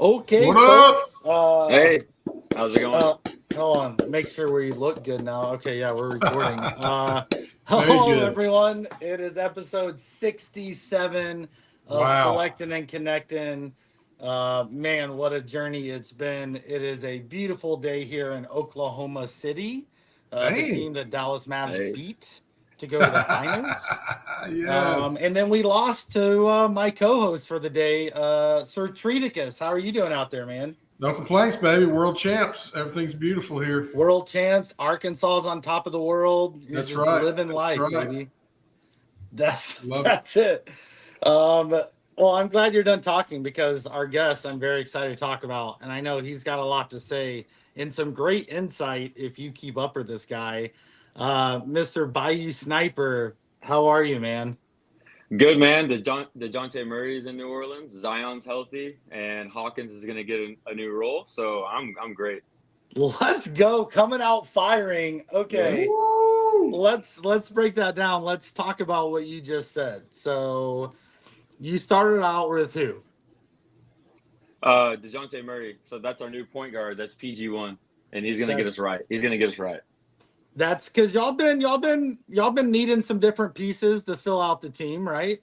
Okay, What folks. Hey, how's it going? Hold on. Make sure we look good now. Okay, yeah, we're recording. Very Hello, good. everyone. It is episode 67 of Wow. Collectin and Connectin. Man, what a journey it's been. It is a beautiful day here in Oklahoma City. The Dang. team that Dallas Mavs Hey. beat to go to the finals. Yes. And then we lost to my co-host for the day, Sir Treaticus. How are you doing out there, man? No complaints, baby. World champs. Everything's beautiful here. World champs. Arkansas's on top of the world. You're That's just right. living That's life, right. baby. Love That's it. Well, I'm glad you're done talking because our guest I'm very excited to talk about. And I know he's got a lot to say and some great insight if you keep up with this guy. Mr. Bayou Sniper, how are you, man? Good, man. DeJounte Murray's in New Orleans. Zion's healthy, and Hawkins is going to get a new role. So I'm great. Let's go. Coming out firing. Okay. Woo. Let's break that down. Let's talk about what you just said. So you started out with who? DeJounte Murray. So that's our new point guard. That's PG1, and he's going to get us right. He's going to get us right. That's because y'all been needing some different pieces to fill out the team, right?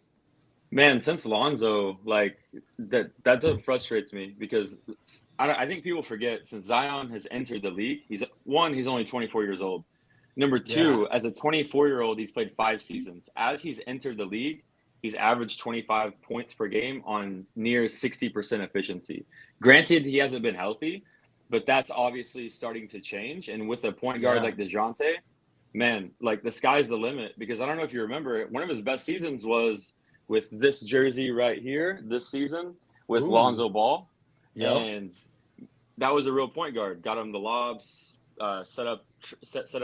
Man, since Lonzo, like that's what frustrates me because I think people forget since Zion has entered the league, he's only 24 years old. Number two, as a 24-year-old, he's played 5 seasons. As he's entered the league, he's averaged 25 points per game on near 60% efficiency. Granted, he hasn't been healthy, but that's obviously starting to change. And with a point guard like DeJounte, man, like the sky's the limit. Because I don't know if you remember, one of his best seasons was with this jersey right here this season with Lonzo Ball. Yep. And that was a real point guard. Got him the lobs, set up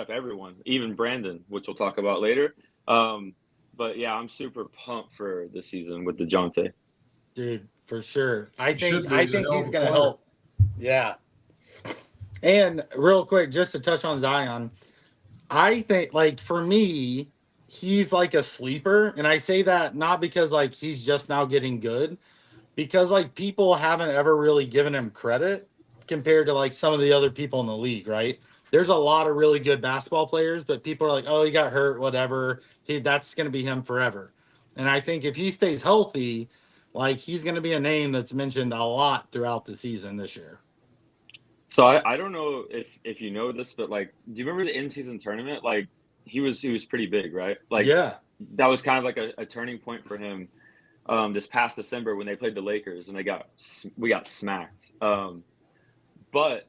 everyone, even Brandon, which we'll talk about later. But yeah, I'm super pumped for this season with DeJounte. Dude, for sure. I think He's he's a gonna help. Yeah. And real quick, just to touch on Zion, I think like for me, he's like a sleeper. And I say that not because like he's just now getting good, because like people haven't ever really given him credit compared to like some of the other people in the league, right? There's a lot of really good basketball players, but people are like, oh, he got hurt, whatever. That's going to be him forever. And I think if he stays healthy, like he's going to be a name that's mentioned a lot throughout the season this year. So I don't know if you know this, but like, do you remember the in-season tournament? Like he was pretty big, right? Like that was kind of like a turning point for him this past December when they played the Lakers and we got smacked. But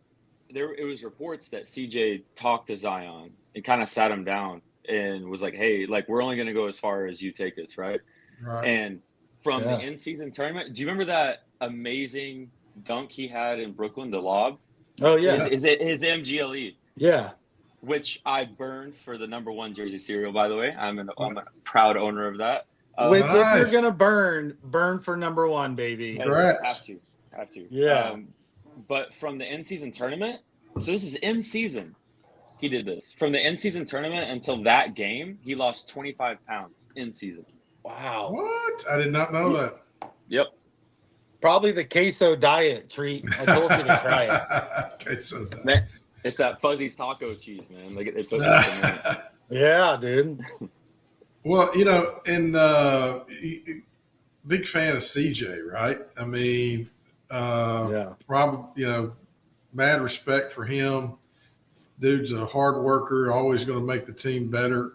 it was reports that CJ talked to Zion and kind of sat him down and was like, hey, like we're only going to go as far as you take us, right? And from the in-season tournament, do you remember that amazing dunk he had in Brooklyn, the lob? Oh yeah, is it his MGLE? Yeah, which I burned for the number 1 jersey cereal. By the way, I'm a proud owner of that. If you're gonna burn for number 1, baby. Have to. Yeah. But from the in-season tournament, so this is in season. He did this from the in-season tournament until that game. He lost 25 pounds in season. Wow. What? I did not know that. Yep. Probably the queso diet treat. I told you to try it. Queso diet. Man, it's that Fuzzy's taco cheese, man. Like they put it Yeah, dude. Well, and big fan of CJ, right? I mean, probably, mad respect for him. Dude's a hard worker, always going to make the team better.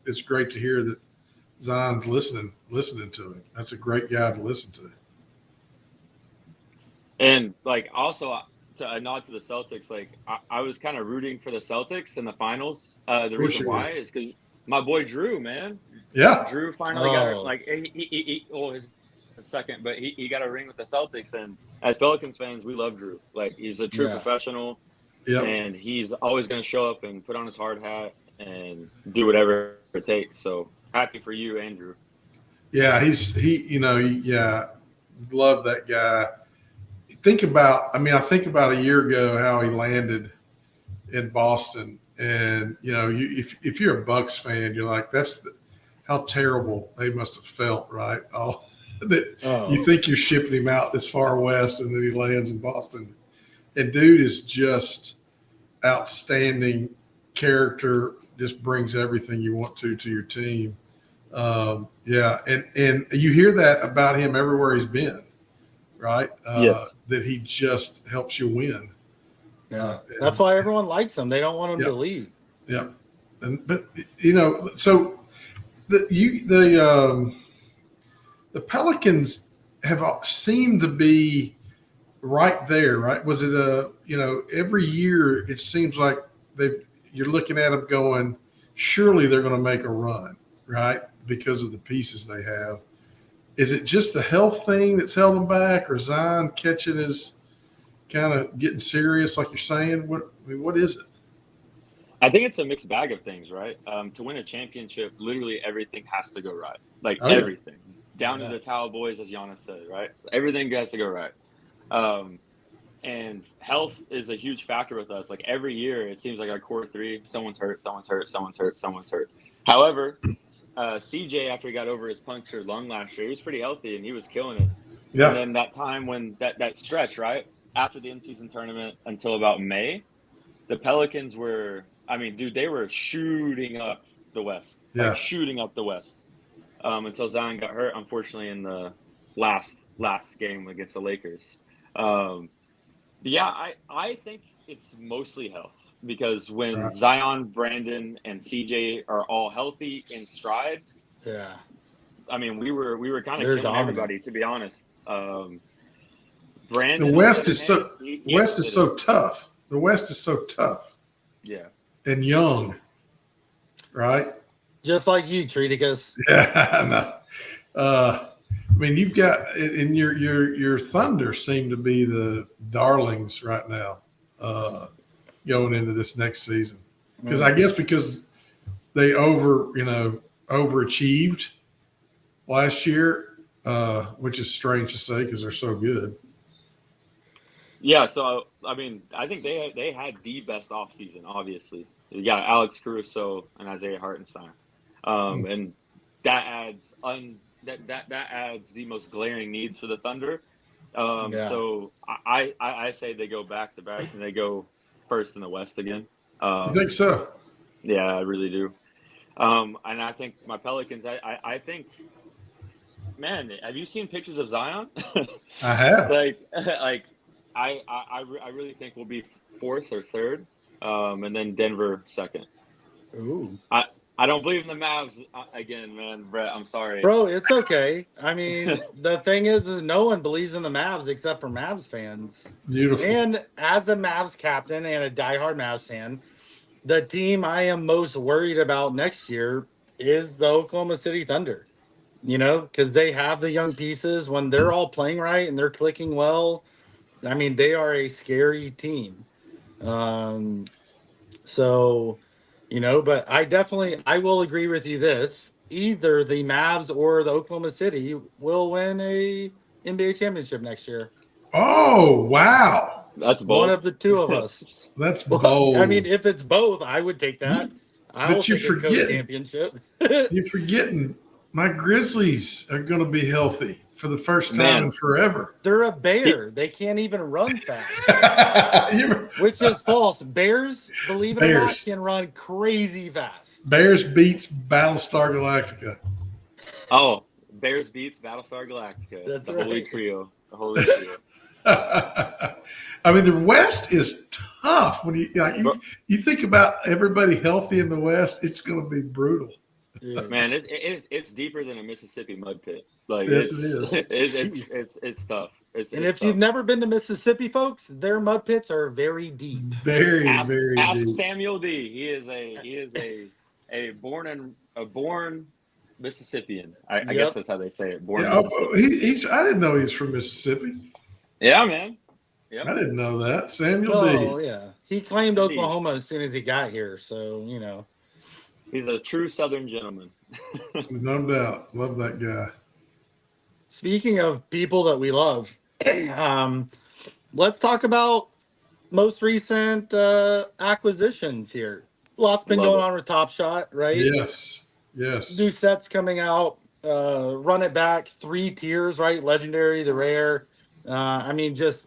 It's great to hear that Zion's listening to him. That's a great guy to listen to. And like also to a nod to the Celtics, like I was kind of rooting for the Celtics in the finals. The reason why is because my boy Drew, man. Yeah. Drew finally got like his second, but he got a ring with the Celtics. And as Pelicans fans, we love Drew. Like he's a true professional. Yep. And he's always going to show up and put on his hard hat and do whatever it takes. So happy for you, Andrew. Yeah, love that guy. I think about a year ago how he landed in Boston, and if you're a Bucks fan, you're like, how terrible they must have felt, right? that you think you're shipping him out this far west, and then he lands in Boston. And dude is just outstanding character, just brings everything you want to your team. Yeah, and you hear that about him everywhere he's been, right? Yes. That he just helps you win. Yeah, that's why everyone likes him. They don't want him to leave. Yeah, but so the Pelicans have seemed to be right there, right? Was it every year it seems like you're looking at them going, surely they're going to make a run, right? Because of the pieces they have. Is it just the health thing that's held them back, or Zion catching his kind of getting serious, like you're saying? What is it? I think it's a mixed bag of things, right? To win a championship, literally everything has to go right. Everything. Down to the towel boys, as Giannis said, right? Everything has to go right. And health is a huge factor with us. Like every year, it seems like our core three, someone's hurt, someone's hurt, someone's hurt, someone's hurt. However, CJ, after he got over his punctured lung last year, he was pretty healthy and he was killing it. Yeah. And then that time when that stretch, right? After the in-season tournament until about May, the Pelicans were, they were shooting up the West. Yeah. Shooting up the West. Until Zion got hurt, unfortunately, in the last game against the Lakers. I think it's mostly health, because when Zion, Brandon, and CJ are all healthy in stride, we were kind of killing everybody, to be honest. Brandon, the West is so tough. The West is so tough. Yeah, and young, right? Just like you, Treaticus. Yeah, I know. You've got, and your Thunder seem to be the darlings right now, going into this next season. Because I guess because they overachieved last year, which is strange to say because they're so good. Yeah, so I think they had the best offseason. Obviously, you got Alex Caruso and Isaiah Hartenstein, and that adds that adds the most glaring needs for the Thunder. So I say they go back to back and they go first in the West again. You think so? Yeah, I really do. And I think my Pelicans. I think, man, have you seen pictures of Zion? I have. I really think we'll be fourth or third, and then Denver second. Ooh. I don't believe in the Mavs again, man. Brett, I'm sorry. Bro, it's okay. The thing is no one believes in the Mavs except for Mavs fans. Beautiful. And as a Mavs captain and a diehard Mavs fan, the team I am most worried about next year is the Oklahoma City Thunder. Because they have the young pieces. When they're all playing right and they're clicking well, they are a scary team. But I will agree with you this. Either the Mavs or the Oklahoma City will win a NBA championship next year. Oh, wow. That's bold. One of the two of us. That's bold. If it's both, I would take that. I'll take a co-championship. You're forgetting my Grizzlies are going to be healthy for the first time in forever. They're a bear. They can't even run fast. Which is false. Bears, believe it or not, can run crazy fast. Bears beats Battlestar Galactica. Oh, Bears beats Battlestar Galactica. That's the right. Holy Trio. The Holy Trio. The West is tough. When you think about everybody healthy in the West, it's going to be brutal. Yeah. Man, it's deeper than a Mississippi mud pit. Yes, it is. It's tough. It's if you've never been to Mississippi, folks, their mud pits are very deep. Very ask deep. Samuel D. He is a born Mississippian. I guess that's how they say it. Born Mississippian. I didn't know he was from Mississippi. Yeah, man. Yep. I didn't know that. Samuel D. Oh, yeah. He claimed Oklahoma as soon as he got here, so He's a true Southern gentleman. No doubt. Love that guy. Speaking of people that we love, let's talk about most recent acquisitions here. Lots been going on with TopShot, right? Yes. New sets coming out. run it back 3 tiers, right? Legendary, the rare. I mean, just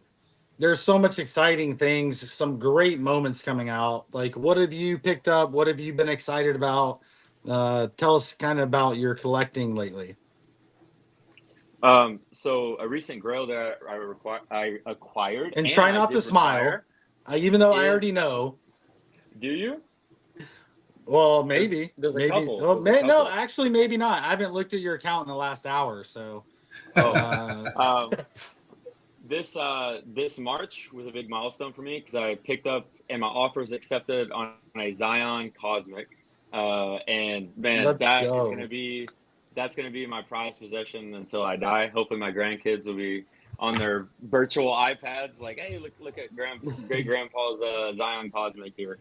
there's so much exciting things, some great moments coming out. Like, what have you picked up? What have you been excited about? Tell us kind of about your collecting lately. So a recent grail that I acquired And try I not to did smile, retire even though I is, already know. do you? Well, maybe. There's a Maybe. couple. Well, There's a no, couple. actually, maybe not. I haven't looked at your account in the last hour, so. Oh, this March was a big milestone for me because I picked up and my offer was accepted on a Zion Cosmic, and man, Let's that is go. that's gonna be my prized possession until I die. Hopefully, my grandkids will be on their virtual iPads, like, hey, look at great grandpa's Zion Cosmic here.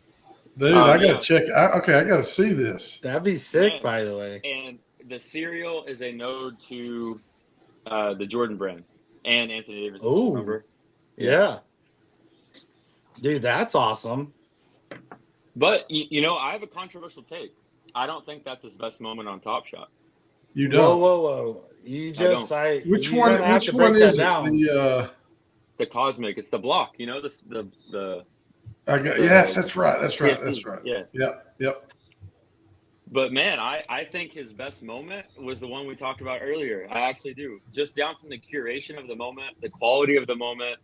Dude, I gotta check. I gotta see this. That'd be sick, Man. by the way. And the cereal is a node to the Jordan brand and Anthony Davis. Oh, remember? Yeah. Dude, that's awesome. But I have a controversial take. I don't think that's his best moment on Top Shot. You don't. Whoa! You just which one? Which one is it? The Cosmic. It's the block. The. Yes, that's right. That's right. CSC. That's right. Yeah. Yep. But man, I think his best moment was the one we talked about earlier. I actually do. Just down from the curation of the moment, the quality of the moment.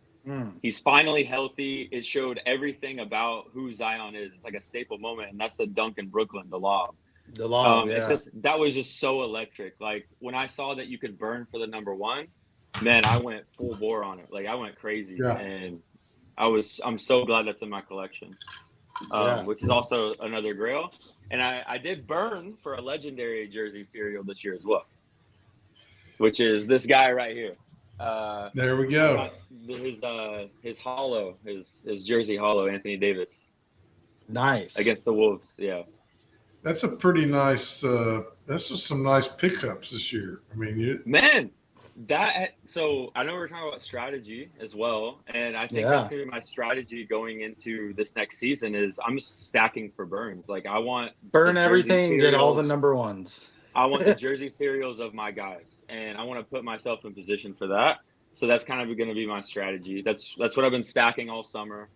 He's finally healthy. It showed everything about who Zion is. It's like a staple moment, and that's the dunk in Brooklyn, the lob. The lob, yeah. That was just so electric. Like when I saw that you could burn for the number one, man, I went full bore on it. Like I went crazy, and I'm so glad that's in my collection, which is also another grail. And I did burn for a legendary jersey cereal this year as well, which is this guy right here. There we go. His hollow, his jersey hollow, Anthony Davis. Nice. Against the Wolves, yeah. That's a pretty nice. That's just some nice pickups this year. I mean, So I know we're talking about strategy as well, and I think that's gonna be my strategy going into this next season. Is I'm stacking for burns. Like I want burn everything, get all the number ones. I want the jersey cereals of my guys, and I want to put myself in position for that. So that's kind of going to be my strategy. That's what I've been stacking all summer,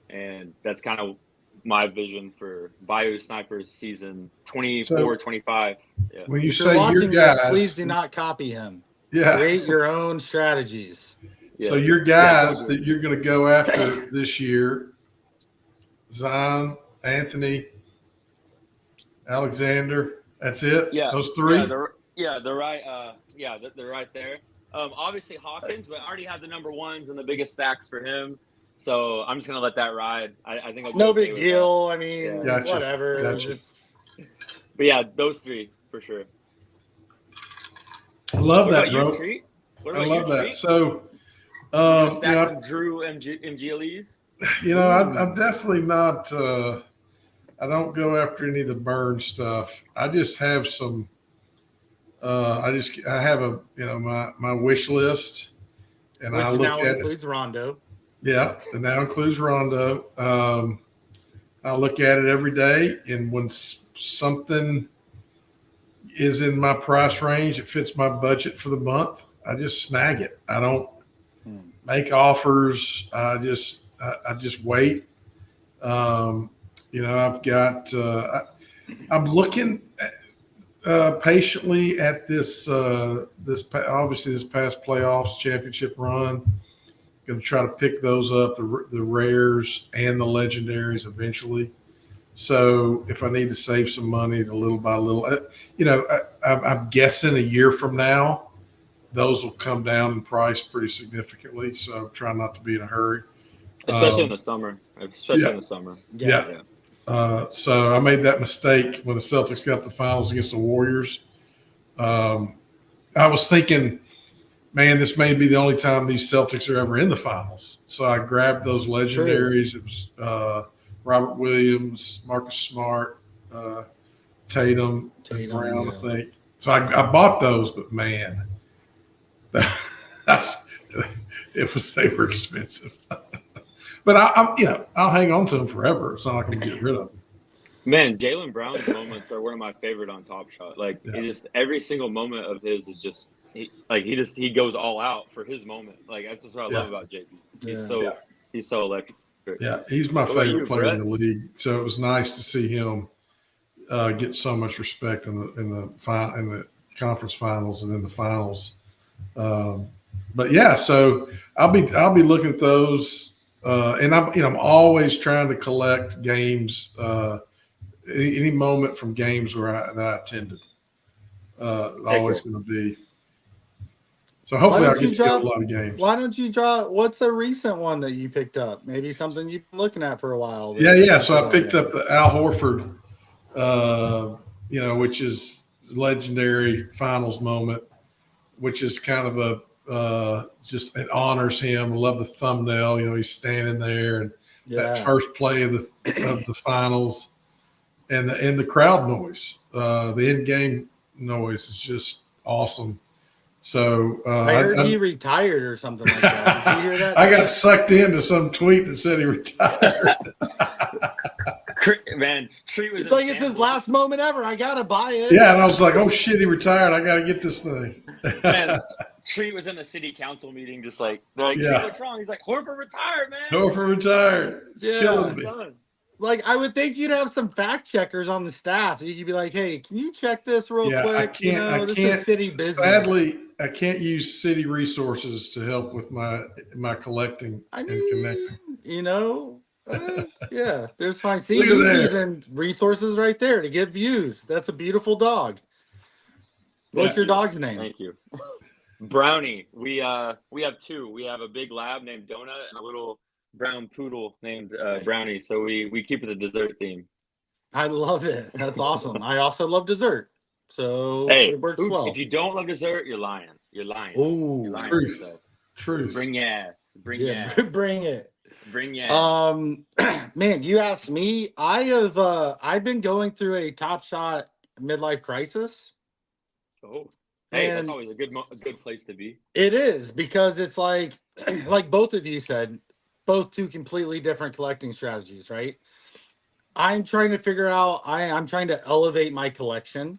and that's kind of my vision for Bayou Snipers season 24, 25. Yeah. When you say your guys, please do not copy him. Yeah, create your own strategies. Yeah. So your guys that you're going to go after this year: Zion, Anthony, Alexander. That's it. Yeah, those three. They're right. They're right there. Obviously Hawkins, but I already have the number ones and the biggest stacks for him, so I'm just gonna let that ride. I think no big deal. I mean, whatever. Gotcha. But yeah, those three for sure. I love that, bro. I love that. So, Drew MGLEs. I'm definitely not. I don't go after any of the burn stuff. I just have some. I have my wish list, and which I look now at includes Rondo. Yeah, and that includes Rondo. I look at it every day, and when something is in my price range, it fits my budget for the month, I just snag it. I don't make offers. I just wait. I've got. I'm looking patiently at this obviously this past playoffs championship run. Going to try to pick those up, the rares and the legendaries eventually. So if I need to save some money little by little, I'm guessing a year from now, those will come down in price pretty significantly. So I'm trying not to be in a hurry. Especially in the summer. In the summer. Yeah. So I made that mistake when the Celtics got the finals against the Warriors. I was thinking, man, this may be the only time these Celtics are ever in the finals. So I grabbed those legendaries. It was Robert Williams, Marcus Smart, Tatum Brown, I think. So I bought those, but man, they were expensive. But I'll hang on to them forever. It's not like I'm going to get rid of them. Man, Jaylen Brown's moments are one of my favorite on Top Shot. Like, Yeah. it just every single moment of his is just he goes all out for his moment. Like, that's just what I love about JB. He's so electric. Yeah, he's my favorite player in the league. So it was nice to see him get so much respect in the conference finals and in the finals. But yeah, so I'll be looking at those, and I'm always trying to collect games, any moment from games that I attended. Always going to be. So hopefully I get to get a lot of games. Why don't you draw? What's a recent one that you picked up? Maybe something you've been looking at for a while. Yeah. So I picked up the Al Horford, which is legendary finals moment, which is kind of just it honors him. I love the thumbnail. He's standing there and that first play of the finals, and the crowd noise, the in-game noise is just awesome. So I heard he retired or something like that. Did you hear that? I got sucked into some tweet that said he retired. Man, Treat was it's his last moment ever. I gotta buy it. Yeah, and I was like, "Oh shit, he retired! I gotta get this thing." Man, Treat was in a city council meeting, just like they're like, "Treat, what's wrong?" He's like, "Horford retired, man. Horford retired. It's killing me." Done. Like, I would think you'd have some fact checkers on the staff. So you could be like, "Hey, can you check this real quick?" I can't. This is city business. Sadly, I can't use city resources to help with my collecting and connecting. Yeah, there's fine. See, he's using resources right there to get views. That's a beautiful dog. What's your dog's name? Thank you. Brownie. We have two. We have a big lab named Donut and a little brown poodle named Brownie. So we keep it a dessert theme. I love it. That's awesome. I also love dessert. So it works well. If you don't love dessert, you're lying. You're lying. Oh, truth. Bring your ass. Bring it. Man, you asked me. I've been going through a TopShot midlife crisis. Oh, hey, that's always a good place to be. It is, because it's like both of you said, both two completely different collecting strategies, right? I'm trying to figure out. I'm trying to elevate my collection.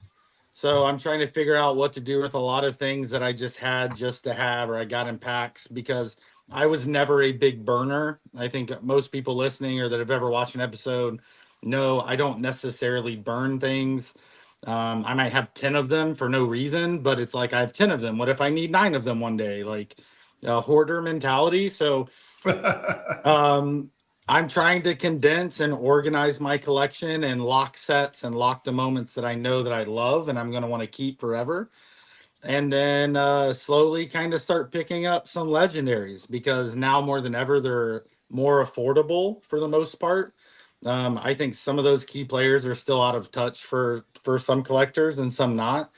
So I'm trying to figure out what to do with a lot of things that I just had just to have, or I got in packs, because I was never a big burner. I think most people listening or that have ever watched an episode know I don't necessarily burn things. I might have 10 of them for no reason, but it's like I have 10 of them. What if I need 9 of them one day? Like a hoarder mentality. So I'm trying to condense and organize my collection and lock sets and lock the moments that I know that I love and I'm going to want to keep forever. And then slowly kind of start picking up some legendaries, because now more than ever, they're more affordable for the most part. I think some of those key players are still out of touch for some collectors and some not.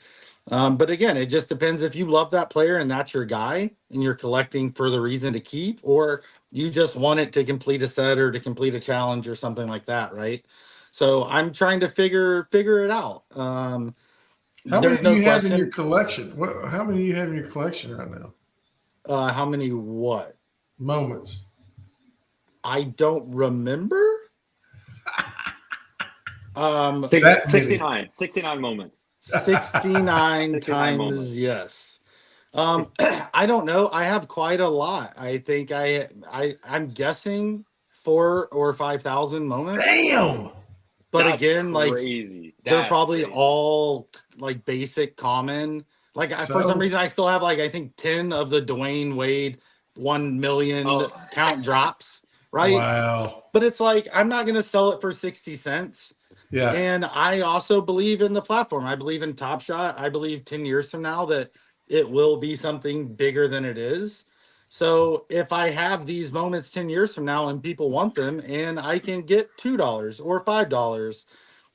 But again, it just depends if you love that player and that's your guy and you're collecting for the reason to keep, or you just want it to complete a set or to complete a challenge or something like that, right? So I'm trying to figure it out. How many do you have in your collection? How many do you have in your collection right now? How many what? Moments. I don't remember. 69 moments. 69 times moments. Yes. I don't know. I have quite a lot. I think I'm guessing 4,000 or 5,000 moments. Damn. But that's again, crazy. They're probably all like basic common. Like for some reason, I still have like I think 10 of the Dwayne Wade 1 million count drops. Right. Wow. But it's like I'm not going to sell it for 60 cents. Yeah. And I also believe in the platform. I believe in TopShot. I believe 10 years from now that it will be something bigger than it is. So if I have these moments 10 years from now and people want them and I can get $2 or $5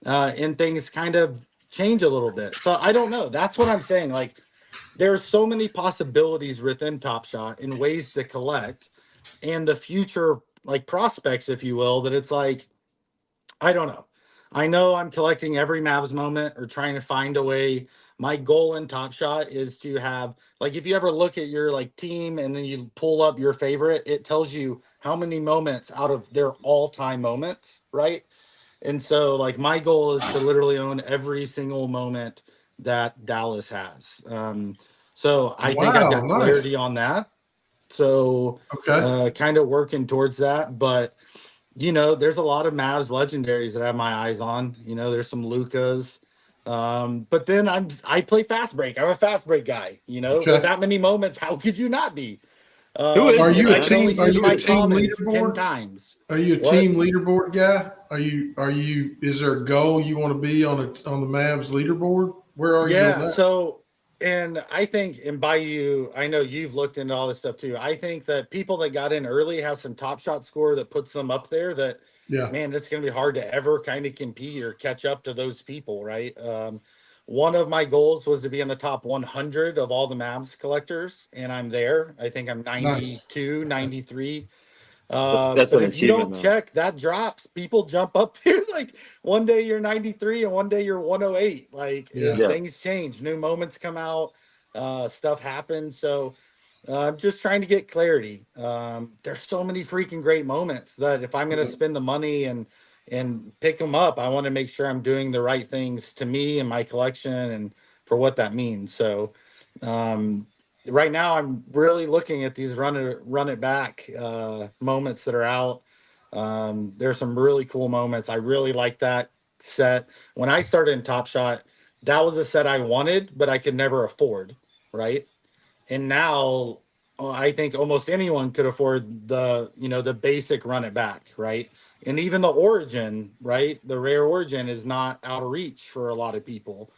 and things kind of change a little bit. So I don't know. That's what I'm saying. Like there's so many possibilities within TopShot in ways to collect and the future like prospects, if you will, that it's like, I don't know. I know I'm collecting every Mavs moment or trying to find a way. My goal in TopShot is to have, like, if you ever look at your like team and then you pull up your favorite, it tells you how many moments out of their all-time moments, right? And so, like, my goal is to literally own every single moment that Dallas has. So I think I've Wow, got clarity nice. on that. So Okay. kind of working towards that. But, there's a lot of Mavs legendaries that I have my eyes on. There's some Lukas. But then I play fast break. I'm a fast break guy. With Okay. that many moments, how could you not be? Who Are isn't, And you a I man? can only team? Are use you a my team commons 10 leaderboard? times. Are you a What? team leaderboard guy? Are you? Is there a goal you want to be on the Mavs leaderboard? Where are you on Yeah. that? So, and I think in Bayou, I know you've looked into all this stuff too. I think that people that got in early have some top shot score that puts them up there that, Yeah. man, it's going to be hard to ever kind of compete or catch up to those people, right? One of my goals was to be in the top 100 of all the Mavs collectors, and I'm there. I think I'm Nice. 92, 93. That's But an if you achievement, don't man. check, that drops. People jump up there like one day you're 93 and one day you're 108. Like Yeah. Yeah. things change, new moments come out, stuff happens. So I'm just trying to get clarity. There's so many freaking great moments that if I'm going to Yeah. spend the money and pick them up, I want to make sure I'm doing the right things to me and my collection and for what that means. So um, right now I'm really looking at these run it back moments that are out. There's some really cool moments. I really like that set. When I started in Top Shot, that was a set I wanted, but I could never afford, right? And now I think almost anyone could afford the basic run it back, right? And even the origin, right? The rare origin is not out of reach for a lot of people.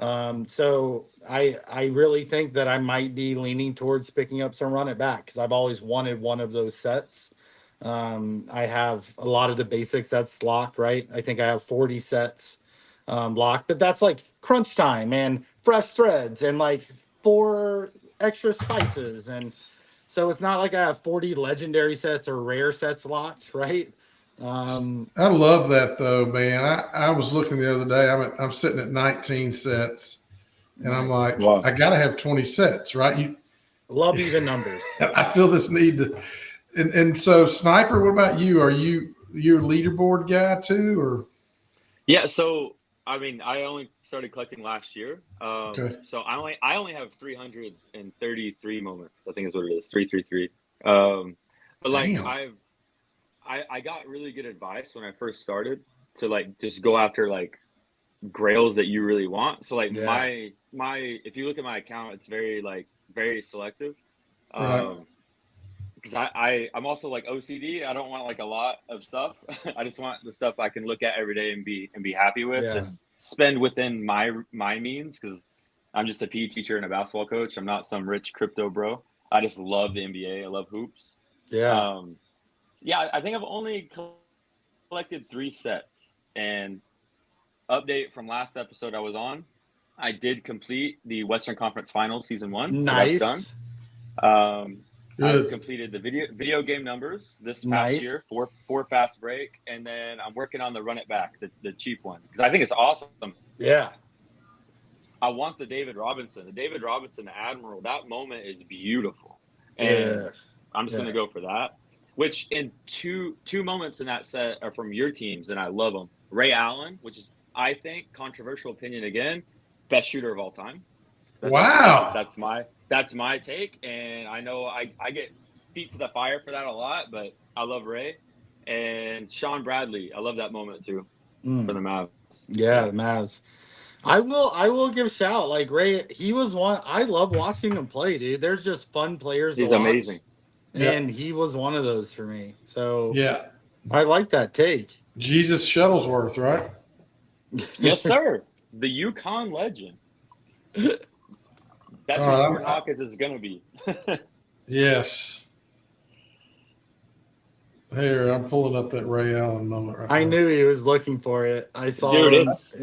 So I really think that I might be leaning towards picking up some run it back because I've always wanted one of those sets. I have a lot of the basic sets locked, right? I think I have 40 sets locked, but that's like crunch time and fresh threads and like 4 extra spices. And so it's not like I have 40 legendary sets or rare sets locked, right? I love that though, man. I was looking the other day. I'm sitting at 19 sets, and I'm Nice. like, Wow. I got to have 20 sets, right? Love even numbers. I feel this need to. And so, Sniper, what about you? Are you a leaderboard guy too, or Yeah, so I mean, I only started collecting last year. okay? So I only have 333 moments. I think is what it is, 333. But like Damn. I got really good advice when I first started to like just go after like grails that you really want. So like Yeah. my if you look at my account, it's very selective. Right. Because I'm also like OCD. I don't want like a lot of stuff. I just want the stuff I can look at every day and be happy with Yeah. and spend within my means. Because I'm just a PE teacher and a basketball coach. I'm not some rich crypto bro. I just love the NBA. I love hoops. Yeah. Um, yeah, I think I've only collected 3 sets. And update from last episode I was on, I did complete the Western Conference Finals season 1, so that's done. Nice. I've Good. completed the video game numbers this past year, Nice. four fast break, and then I'm working on the run it back, the cheap one, because I think it's awesome. Yeah. I want the David Robinson Admiral. That moment is beautiful, and Yeah. I'm just Yeah. gonna go for that. Which in two moments in that set are from your teams, and I love them. Ray Allen, which is I think controversial opinion again, best shooter of all time. Wow. That's my take, and I know I get feet to the fire for that a lot, but I love Ray and Sean Bradley. I love that moment too for the Mavs. Yeah, the Mavs. I will give a shout. Like Ray, he was one I love watching him play, dude. There's just fun players to He's watch. amazing. Yeah. And he was one of those for me. So Yeah. I like that take. Jesus Shuttlesworth, right? Yes, sir. The Yukon legend. That's All what right. Jordan Hawkins is gonna be. Yes. Here, I'm pulling up that Ray Allen moment right I now. knew he was looking for it. I saw Dude, him. it's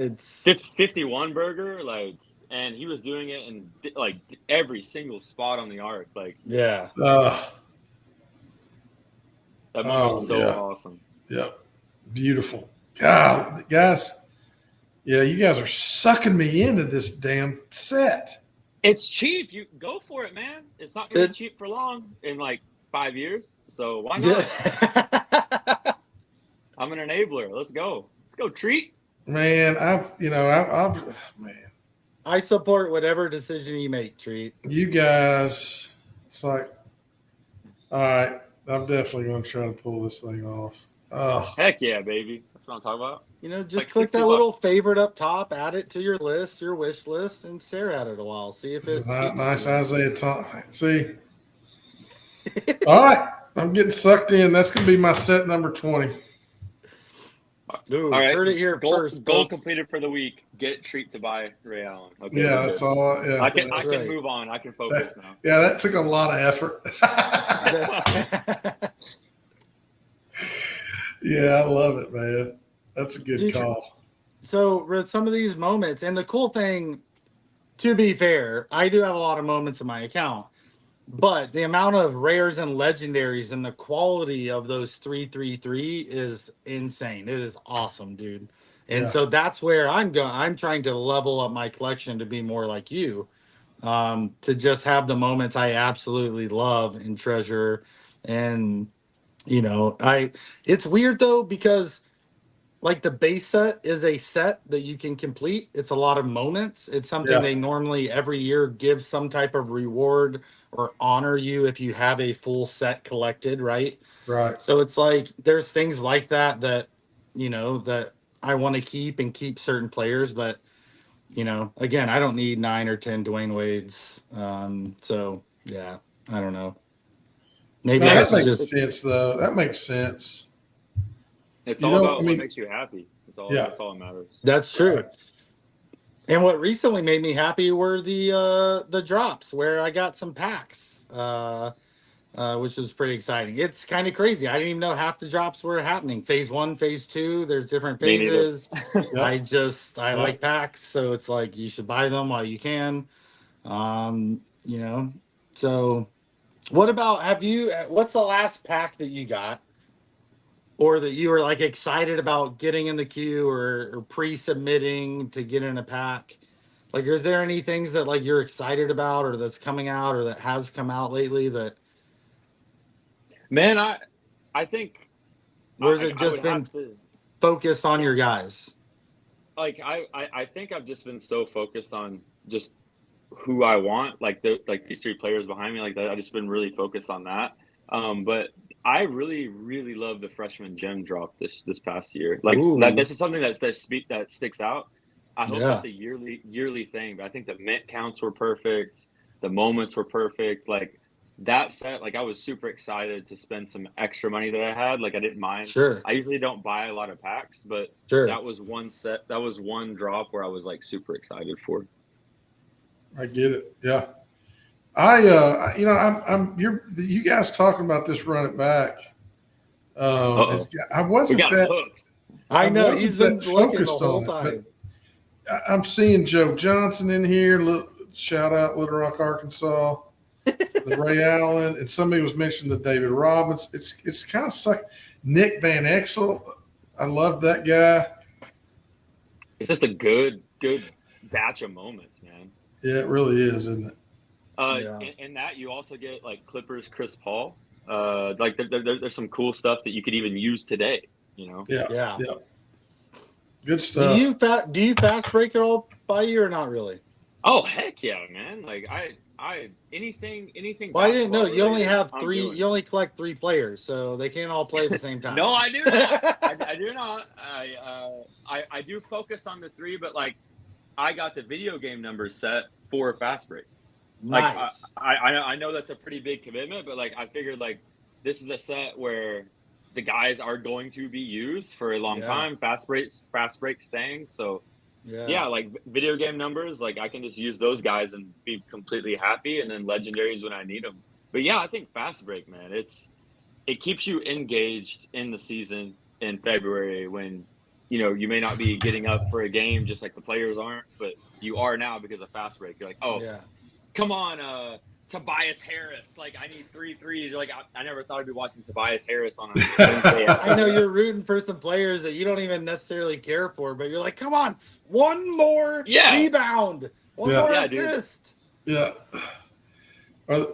It's 51 burger, like, and he was doing it in like every single spot on the arc. Like yeah. that moment was so yeah. awesome. Yeah. Beautiful. God, guys. Yeah, you guys are sucking me into this damn set. It's cheap. You go for it, man. It's not gonna be cheap for long in like 5 years. So why not? Yeah. I'm an enabler. Let's go. Let's go, Treat. Man, I've man, I support whatever decision you make, Treat. you guys, it's like, all right, I'm definitely going to try to pull this thing off. Oh, Heck yeah, baby. That's what I'm talking about. Just Like click that $60. little favorite up top, add it to your list, your wish list, and stare at it a while. See if this it's is a nice Isaiah Thomas. See, all right, I'm getting sucked in. That's going to be my set number 20. Ooh, All right, heard it here goal first. goal Folks. completed for the week. Get Treat to buy Ray Allen. Okay, Yeah, that's all. Yeah, I can right. move on. I can focus now. Yeah, that took a lot of effort. Yeah, I love it, man. That's a good call. So with some of these moments, and the cool thing, to be fair, I do have a lot of moments in my account, but the amount of rares and legendaries and the quality of those 333 is insane. It is awesome, dude. And so that's where I'm going. I'm trying to level up my collection to be more like you, to just have the moments I absolutely love and treasure. And it's weird though, because like the base set is a set that you can complete. It's a lot of moments. It's something they normally every year give some type of reward or honor you if you have a full set collected, right? Right. So it's like there's things like that that I want to keep certain players, but again, I don't need 9 or 10 Dwayne Wades. So yeah, I don't know. Maybe No, I that should makes just sense, though. That makes sense. It's all about what makes you happy. That's all that matters. That's true. Right. And what recently made me happy were the drops where I got some packs, which was pretty exciting. It's kind of crazy. I didn't even know half the drops were happening. Phase 1, phase 2, there's different Me neither. phases. I like packs, so it's like you should buy them while you can. So what about what's the last pack that you got? Or that you were like excited about getting in the queue or pre-submitting to get in a pack? Like, is there any things that like you're excited about or that's coming out or that has come out lately that? Man, I think. Or has it just been focused on your guys? Like I think I've just been so focused on just who I want, like these 3 players behind me, like that. I've just been really focused on that. But I really, really love the freshman gem drop this past year. Like this is something that sticks out. I hope that's a yearly thing. But I think the mint counts were perfect. The moments were perfect. Like that set, like I was super excited to spend some extra money that I had. Like I didn't mind. Sure. I usually don't buy a lot of packs, but that was one set. That was one drop where I was like super excited for. I get it. Yeah. You guys talking about this running back. I wasn't that hooked. I know he's been focused the whole on time. But I'm seeing Joe Johnson in here. Shout out Little Rock, Arkansas. The Ray Allen, and somebody was mentioning the David Robbins. It's kind of suck. Nick Van Exel. I love that guy. It's just a good batch of moments, man. Yeah, it really is, isn't it? In that you also get like Clippers Chris Paul. Like there's some cool stuff that you could even use today. Yeah. Good stuff. Do you fast break it all by you or not really? Oh heck yeah, man! Like I anything. Well, I didn't know you only have 3. You only collect 3 players, so they can't all play at the same time. No, I do not. I do not. I do focus on the 3, but like I got the video game numbers set for fast break. Nice. Like I know that's a pretty big commitment, but like I figured like this is a set where the guys are going to be used for a long time. Fast break staying. So yeah, like video game numbers, like I can just use those guys and be completely happy, and then legendaries when I need them. But yeah, I think fast break, man, it keeps you engaged in the season in February when you may not be getting up for a game just like the players aren't, but you are now because of fast break. You're like, come on, Tobias Harris. Like, I need 3 threes. You're like, I never thought I'd be watching Tobias Harris on a Wednesday. I know you're rooting for some players that you don't even necessarily care for, but you're like, come on, one more rebound, one more assist. Dude.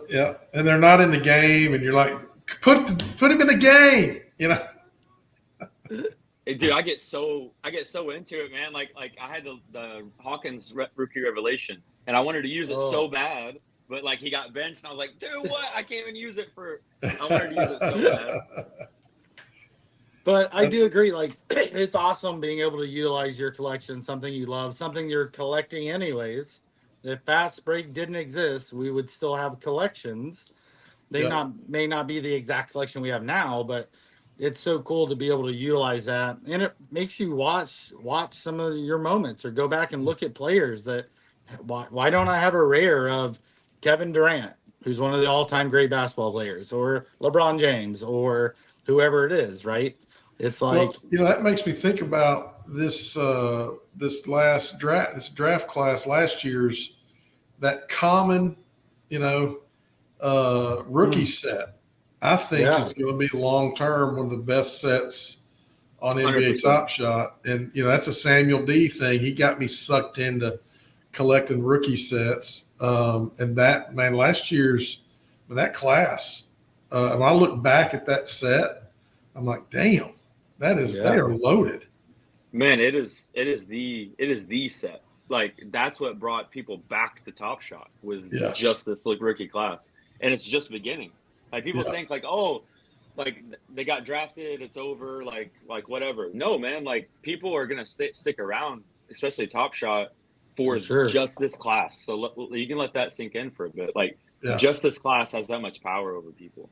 Yeah. And they're not in the game, and you're like, put him in the game, Dude, I get so into it, man. Like I had the Hawkins rookie revelation, and I wanted to use it so bad, but like he got benched, and I was like, dude, what? I can't even use it for. I wanted to use it so bad. But I do agree. Like, it's awesome being able to utilize your collection, something you love, something you're collecting anyways. If Fast Break didn't exist, we would still have collections. They may not be the exact collection we have now, but it's so cool to be able to utilize that, and it makes you watch some of your moments or go back and look at players that. Why don't I have a rare of Kevin Durant, who's one of the all-time great basketball players, or LeBron James, or whoever it is, right? It's like, well, that makes me think about this last draft, this draft class last year's, that common, rookie set. I think it's going to be long term one of the best sets on NBA Top Shot, and that's a Samuel D thing. He got me sucked into collecting rookie sets, and that, man, last year's that class. When I look back at that set, I'm like, damn. They are loaded. Man, it is the set. Like, that's what brought people back to Top Shot was just this rookie class. And it's just beginning. Like, people think like, oh, like they got drafted, it's over, like whatever. No, man, like people are gonna stick around, especially Top Shot, for just this class. So you can let that sink in for a bit. Like, just this class has that much power over people.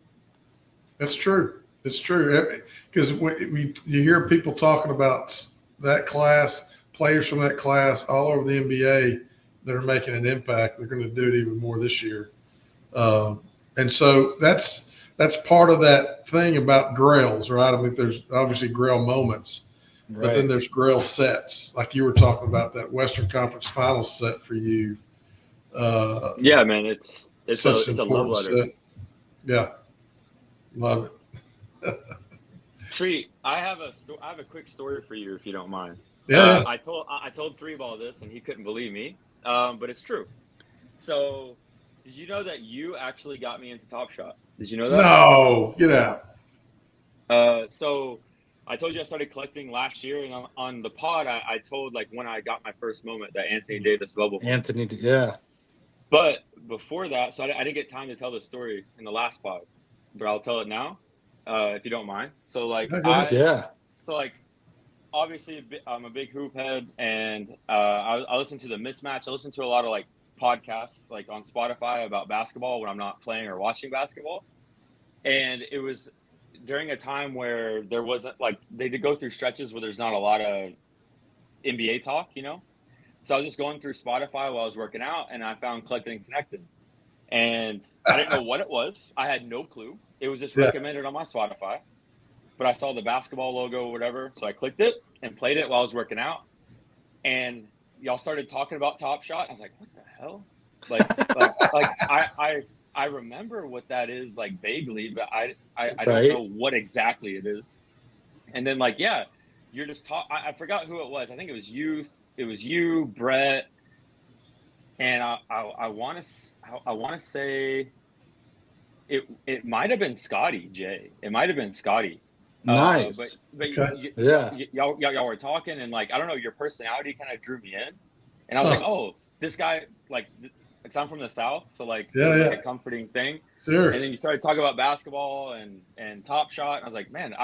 That's true. It's true, because when you hear people talking about that class, players from that class all over the NBA that are making an impact. They're going to do it even more this year, and so that's part of that thing about grails, right? I mean, there's obviously grail moments, but then there's grail sets, like you were talking about that Western Conference Finals set for you. Yeah, man, it's a love letter. Set. Yeah, love it. Treat, I have a quick story for you if you don't mind. Yeah. I told Three Ball this and he couldn't believe me, but it's true. So, did you know that you actually got me into Top Shot? Did you know that? No, get out. So I told you I started collecting last year, and on the pod I told like when I got my first moment that Anthony Davis bubble. But before that, so I didn't get time to tell the story in the last pod, but I'll tell it now. If you don't mind. So like, So like, obviously I'm a big hoop head, and I listen to the Mismatch. I listen to a lot of like podcasts like on Spotify about basketball when I'm not playing or watching basketball. And it was during a time where there wasn't like, they did go through stretches where there's not a lot of NBA talk, So I was just going through Spotify while I was working out, and I found Collectin and Connectin. And I didn't know what it was. I had no clue. It was just recommended on my Spotify. But I saw the basketball logo or whatever, so I clicked it and played it while I was working out. And y'all started talking about Top Shot. I was like, what the hell? I remember what that is, like, vaguely, but I don't know what exactly it is. And then, like, you're just I forgot who it was. I think it was you. It was you, Brett. And I want to say it might have been Scotty, Jay. It might have been Scotty. Nice. But y'all were talking, and like, I don't know, your personality kind of drew me in, and I was like, oh, this guy, like, because I'm from the South, so like, it was like a comforting thing. Sure. And then you started talking about basketball and Top Shot, and I was like, man,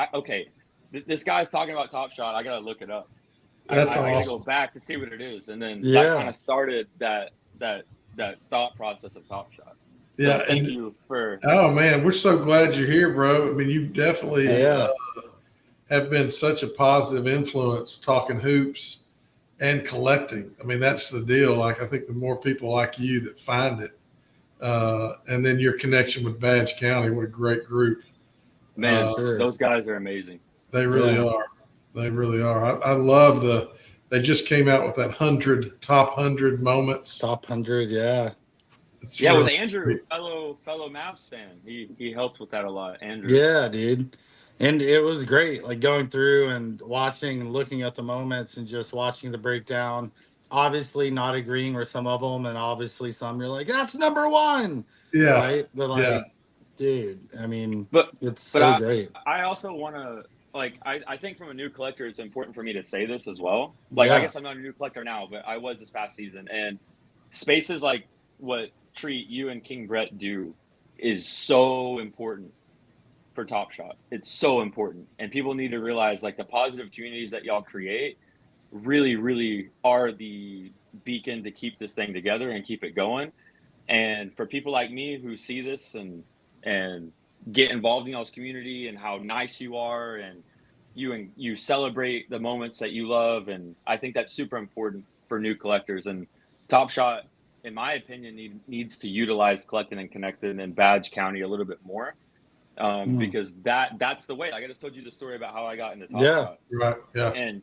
this guy's talking about Top Shot. I gotta look it up. That's awesome. I gotta go back to see what it is, and then that kind of started that thought process of Top Shot. So yeah, thank you for. Oh man, we're so glad you're here, bro. I mean, you definitely have been such a positive influence talking hoops and collecting. I mean, that's the deal. Like, I think the more people like you that find it, and then your connection with Badge County, what a great group. Man, those guys are amazing. They really are. They really are. I love they just came out with that top 100 moments. Top 100, It's with really Andrew, sweet. fellow Maps fan. He helped with that a lot. Andrew. Yeah, dude. And it was great, like going through and watching and looking at the moments and just watching the breakdown. Obviously not agreeing with some of them, and obviously some you're like, that's number one. Yeah. Right? But like, dude, I mean, but it's so great. I also want to like I think from a new collector, it's important for me to say this as well. Like I guess I'm not a new collector now, but I was this past season. And spaces like what Treat you and KingBrett do is so important for TopShot. It's so important, and people need to realize like the positive communities that y'all create really, really are the beacon to keep this thing together and keep it going. And for people like me who see this and get involved in y'all's community and how nice you are, and you celebrate the moments that you love, and I think that's super important for new collectors. And TopShot, in my opinion, needs to utilize Collectin and Connectin and Badge County a little bit more, because that's the way. Like I just told you the story about how I got into TopShot. Right. Yeah. And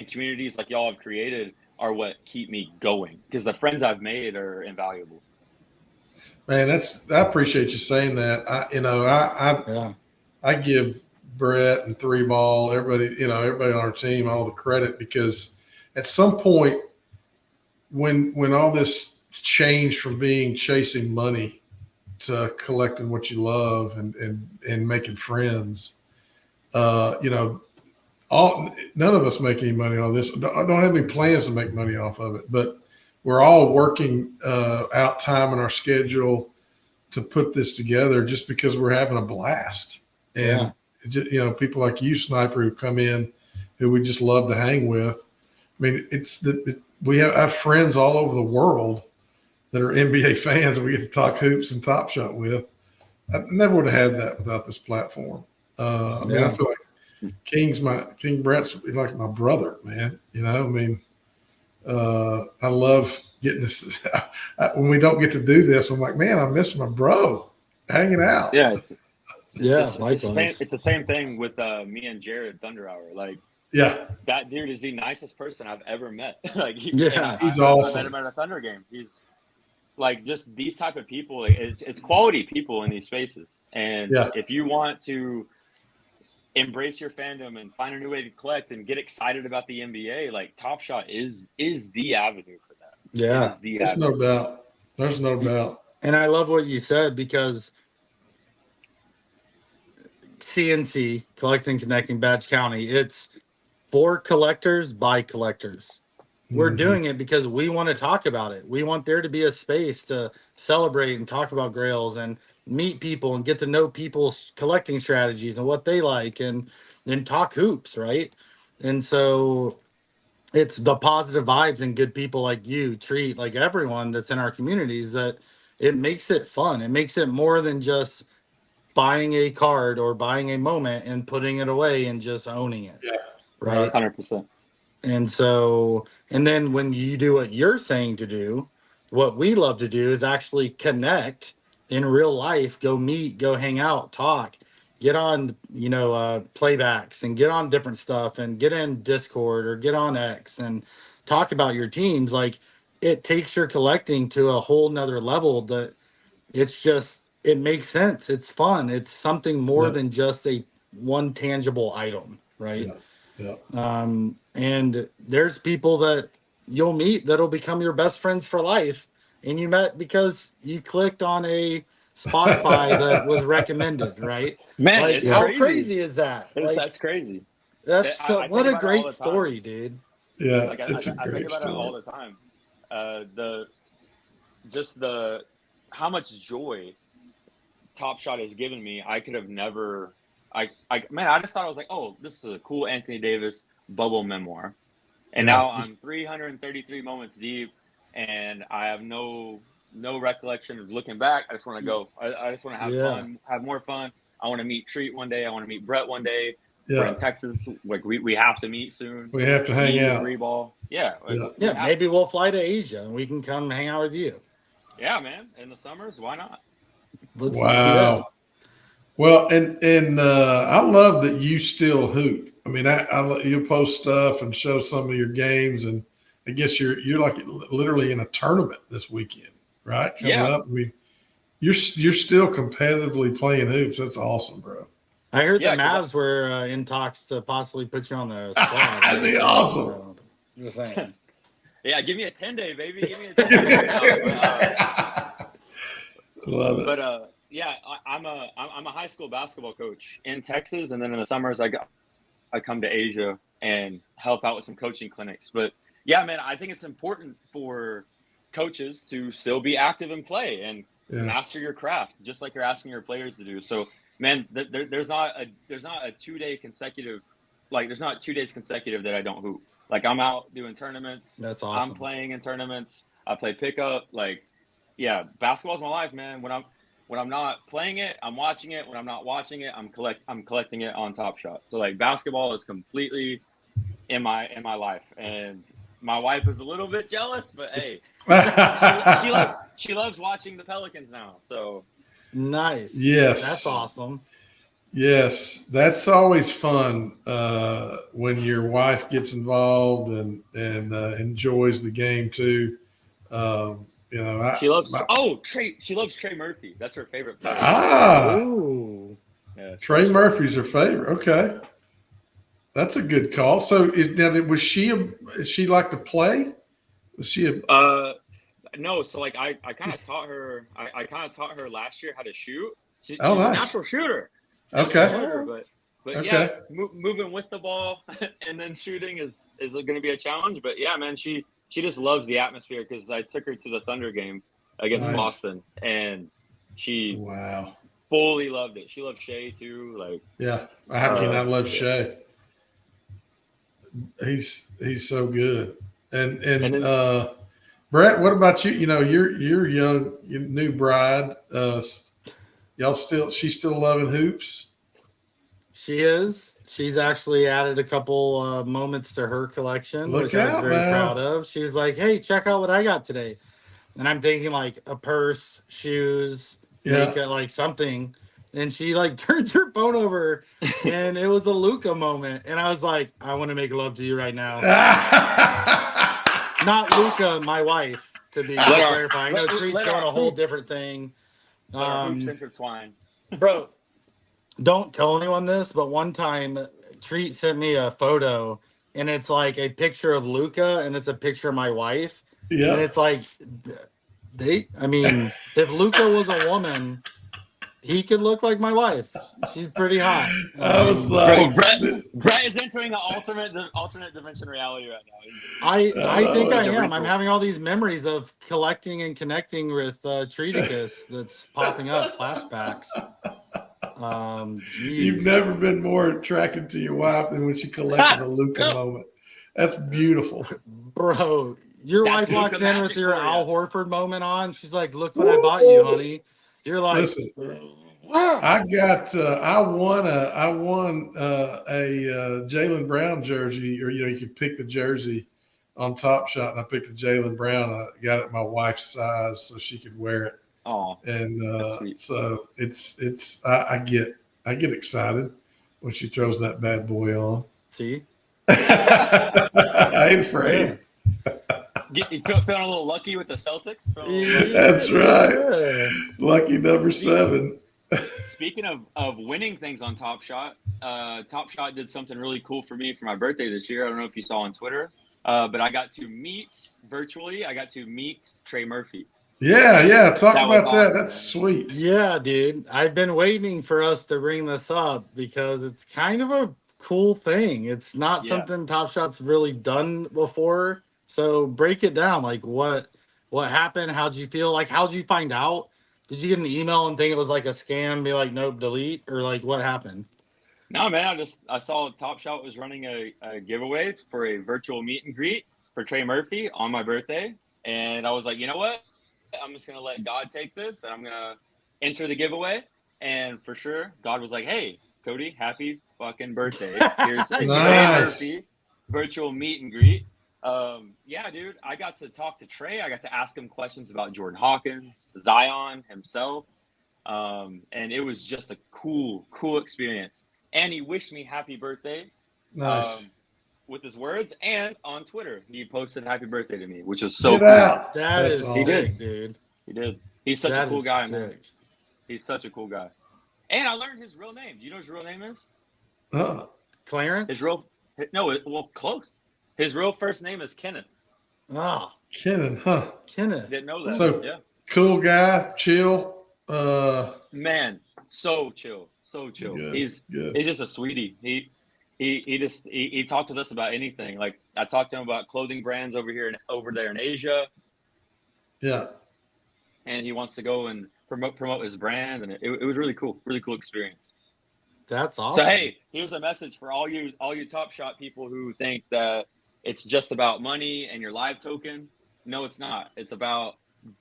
communities like y'all have created are what keep me going, because the friends I've made are invaluable. Man, I appreciate you saying that. I give Brett and Three Ball, everybody on our team, all the credit, because at some point when all this changed from being chasing money to collecting what you love and making friends, none of us make any money on this. Don't have any plans to make money off of it, but we're all working out time in our schedule to put this together just because we're having a blast. And, people like you, Sniper, who come in, who we just love to hang with. I mean, I have friends all over the world that are NBA fans that we get to talk hoops and TopShot with. I never would have had that without this platform. I feel like KingBrett's like my brother, man. I love getting this. When we don't get to do this, I'm like, man, I miss my bro hanging out. Yeah. It's the same thing with me and Jared Thunder Hour. Like, that dude is the nicest person I've ever met. Like, he's awesome. I met him at a Thunder game. He's like, just these type of people. It's quality people in these spaces. And if you want to embrace your fandom and find a new way to collect and get excited about the NBA, like TopShot is the avenue for that. Yeah, there's no doubt. There's no doubt. And I love what you said, because C&C, Collecting, Connecting, Badge County, it's for collectors by collectors. We're doing it because we want to talk about it. We want there to be a space to celebrate and talk about grails and meet people and get to know people's collecting strategies and what they like, and then talk hoops, right? And so it's the positive vibes and good people like you, Treat, like everyone that's in our communities, that it makes it fun. It makes it more than just buying a card or buying a moment and putting it away and just owning it. Yeah. Right. 100%. And so, and then when you do what you're saying to do, what we love to do is actually connect in real life, go meet, go hang out, talk, get on, playbacks and get on different stuff and get in Discord or get on X and talk about your teams. Like, it takes your collecting to a whole nother level that it makes sense. It's fun. It's something more than just one tangible item. Right. And there's people that you'll meet that'll become your best friends for life. And you met because you clicked on a Spotify that was recommended, right? Man, like, how crazy is that? That's crazy. That's what a great story, dude. Yeah, like, I think about it all the time. How much joy TopShot has given me. I could have never. I just thought, I was like, oh, this is a cool Anthony Davis bubble memoir, and now I'm 333 moments deep. And I have no recollection of looking back. I just want to go. I just want to have fun, have more fun. I want to meet Treat one day. I want to meet Brett one day. Yeah. We're in Texas. Like we have to meet soon. We have to hang out. Three ball. Yeah. Maybe we'll fly to Asia and we can come hang out with you. Yeah, man. In the summers, why not? Wow. Well, and I love that you still hoop. I mean, you post stuff and show some of your games, and I guess you're like literally in a tournament this weekend, right? Coming up. I mean, you're still competitively playing hoops. That's awesome, bro. I heard the Mavs were in talks to possibly put you on the squad. That'd be awesome. Just saying. Yeah, give me a 10-day, baby. Give me a 10-day. Love it. But I'm a high school basketball coach in Texas, and then in the summers I I come to Asia and help out with some coaching clinics. But yeah, man, I think it's important for coaches to still be active and play and master your craft, just like you're asking your players to do. So, man, there's not a 2 day consecutive, like there's not 2 days consecutive that I don't hoop. Like I'm out doing tournaments. That's awesome. I'm playing in tournaments. I play pickup. Like, yeah, basketball's my life, man. When I'm not playing it, I'm watching it. When I'm not watching it, I'm collecting it on TopShot. So like basketball is completely in my life, and my wife is a little bit jealous, but hey, she loves watching the Pelicans now. So nice. Yes, that's awesome. Yes, that's always fun when your wife gets involved and enjoys the game too. You know, she loves Trey. She loves Trey Murphy. That's her favorite player. Ooh. Yes. Trey Murphy's her favorite. Okay, that's a good call. So, was she like to play? Was she a? No. So like I kind of taught her. I kind of taught her last year how to shoot. She's nice. a natural shooter. Okay. But yeah, moving with the ball and then shooting is going to be a challenge. But yeah, man, she just loves the atmosphere because I took her to the Thunder game against Boston, and she fully loved it. She loved Shea too. Like, yeah, how can I love Shea? He's so good. And then, Brett, what about you? You know, you're young, new bride. She's still loving hoops? She is. She's actually added a couple moments to her collection, which I was very proud of. She was like, hey, check out what I got today. And I'm thinking like a purse, shoes, makeup, like something. And she like turns her phone over and it was a Luka moment. And I was like, I want to make love to you right now. Not Luka, my wife, to be clarified. I know Treat's going a whole different thing. Hoops intertwine. Bro, don't tell anyone this, but one time Treat sent me a photo and it's like a picture of Luka and it's a picture of my wife. Yeah. And it's like, if Luka was a woman, he could look like my wife. She's pretty hot. I was like, Brett is entering an alternate dimension reality right now. I think I am. I'm having all these memories of collecting and connecting with Treaticus that's popping up, flashbacks. You've never been more attracted to your wife than when she collected a Luka moment. That's beautiful. Bro, your wife walks in with your Al Horford moment on. She's like, look what I bought you, honey. You're like, listen, I won a Jaylen Brown jersey, or you could pick the jersey on TopShot, and I picked a Jaylen Brown. I got it my wife's size so she could wear it. Oh, and so I get excited when she throws that bad boy on. See, I ain't afraid. You feeling a little lucky with the Celtics? That's right. Lucky number 7. Speaking of winning things on TopShot, TopShot did something really cool for me for my birthday this year. I don't know if you saw on Twitter, but I got to meet Trey Murphy. Yeah. Talk about that. That's sweet. Yeah, dude. I've been waiting for us to bring this up because it's kind of a cool thing. It's not something TopShot's really done before. So break it down. Like what happened? How'd you feel? Like how'd you find out? Did you get an email and think it was like a scam? Be like, nope, delete, or like what happened? No, man. I saw TopShot was running a giveaway for a virtual meet and greet for Trey Murphy on my birthday, and I was like, you know what? I'm just gonna let God take this, and I'm gonna enter the giveaway. And for sure, God was like, hey, Cody, happy fucking birthday! Here's Trey Murphy virtual meet and greet. Yeah, dude, I got to talk to Trey. I got to ask him questions about Jordan Hawkins, Zion himself. And it was just a cool experience. And he wished me happy birthday. Nice. With his words, and on Twitter, he posted happy birthday to me, which was so cool. That is awesome. Dude. He did. He's such a cool guy, man. He's such a cool guy. And I learned his real name. Do you know what his real name is? Clarence? Close. His real first name is Kenneth. Oh. Kenneth, huh? Kenneth. Didn't know that. So, cool guy, chill. Man, so chill. So chill. Good, he's just a sweetie. he talked with us about anything. Like I talked to him about clothing brands over there in Asia. Yeah. And he wants to go and promote his brand, and it was really cool experience. That's awesome. So hey, here's a message for all you TopShot people who think that it's just about money and your live token. No, it's not. It's about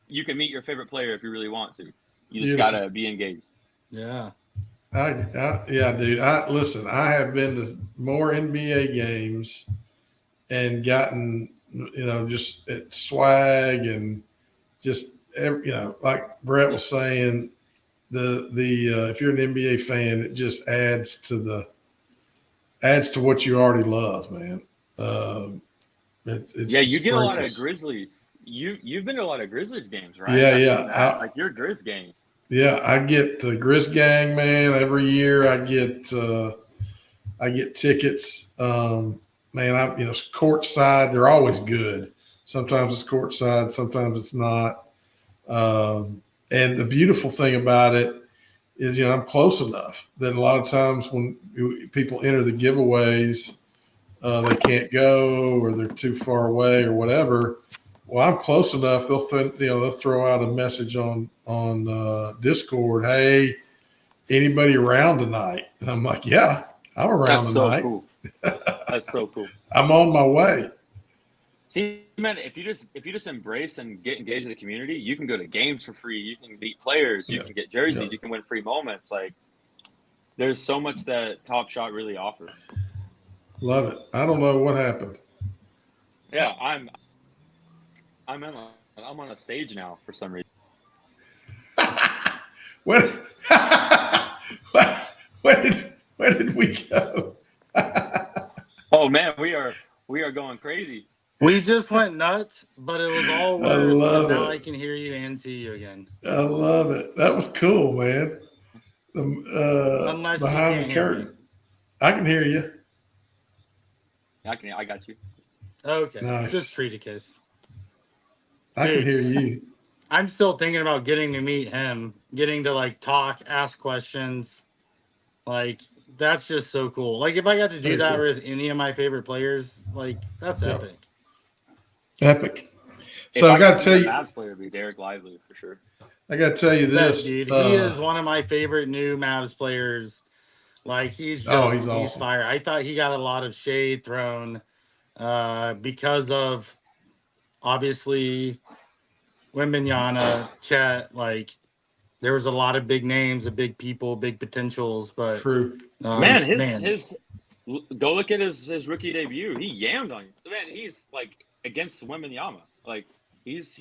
you can meet your favorite player if you really want to. You just gotta be engaged. Yeah. Yeah, dude. Listen. I have been to more NBA games and gotten, just swag and just like Brett was saying, the if you're an NBA fan, it just adds to what you already love, man. Yeah, you get a lot of Grizzlies. You've been to a lot of Grizzlies games, right? Yeah. Like your Grizz gang. Yeah, I get the Grizz gang, man. Every year I get tickets. Man, courtside. They're always good. Sometimes it's courtside, sometimes it's not. And the beautiful thing about it is, I'm close enough that a lot of times when people enter the giveaways, they can't go or they're too far away or whatever. Well, I'm close enough. They'll throw out a message on Discord. Hey, anybody around tonight? And I'm like, yeah, I'm around tonight. Cool. That's so cool. I'm on my way. See, man, if you just embrace and get engaged with the community, you can go to games for free. You can meet players. You can get jerseys. You can win free moments. Like, there's so much that TopShot really offers. Love it. I don't know what happened. Yeah, I'm on a stage now for some reason. Where did we go? Oh man, we are going crazy. We just went nuts, but it was all worth. I love now it. I can hear you and see you again. I love it. That was cool, man. Behind the curtain. I can hear you. I got you. Okay. Nice. Just treat a kiss. I can hear you. I'm still thinking about getting to meet him, getting to talk, ask questions. That's just so cool. If I got to do that with any of my favorite players, that's epic. Epic. So I got to tell you, Mavs player would be Derek Lively for sure. I got to tell you this, dude. He is one of my favorite new Mavs players. He's awesome. He's fire. I thought he got a lot of shade thrown because of obviously Wembanyama, Chet. There was a lot of big names, of big people, big potentials. But true, his go look at his rookie debut. He yammed on you, man. He's against Wembanyama. He's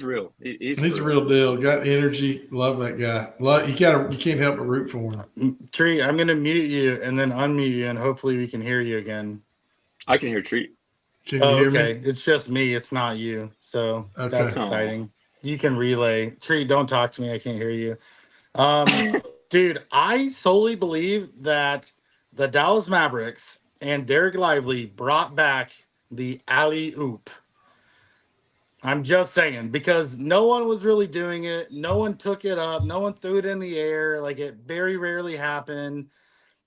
real. He's a real deal. Got energy. Love that guy. You can't help but root for him. Treat, I'm gonna mute you and then unmute you, and hopefully we can hear you again. I can hear Treat. Can you hear me? It's just me. It's not you. So that's exciting. You can relay. Treat, don't talk to me. I can't hear you. Dude, I solely believe that the Dallas Mavericks and Derek Lively brought back the alley-oop. I'm just saying, because no one was really doing it. No one took it up. No one threw it in the air. It very rarely happened.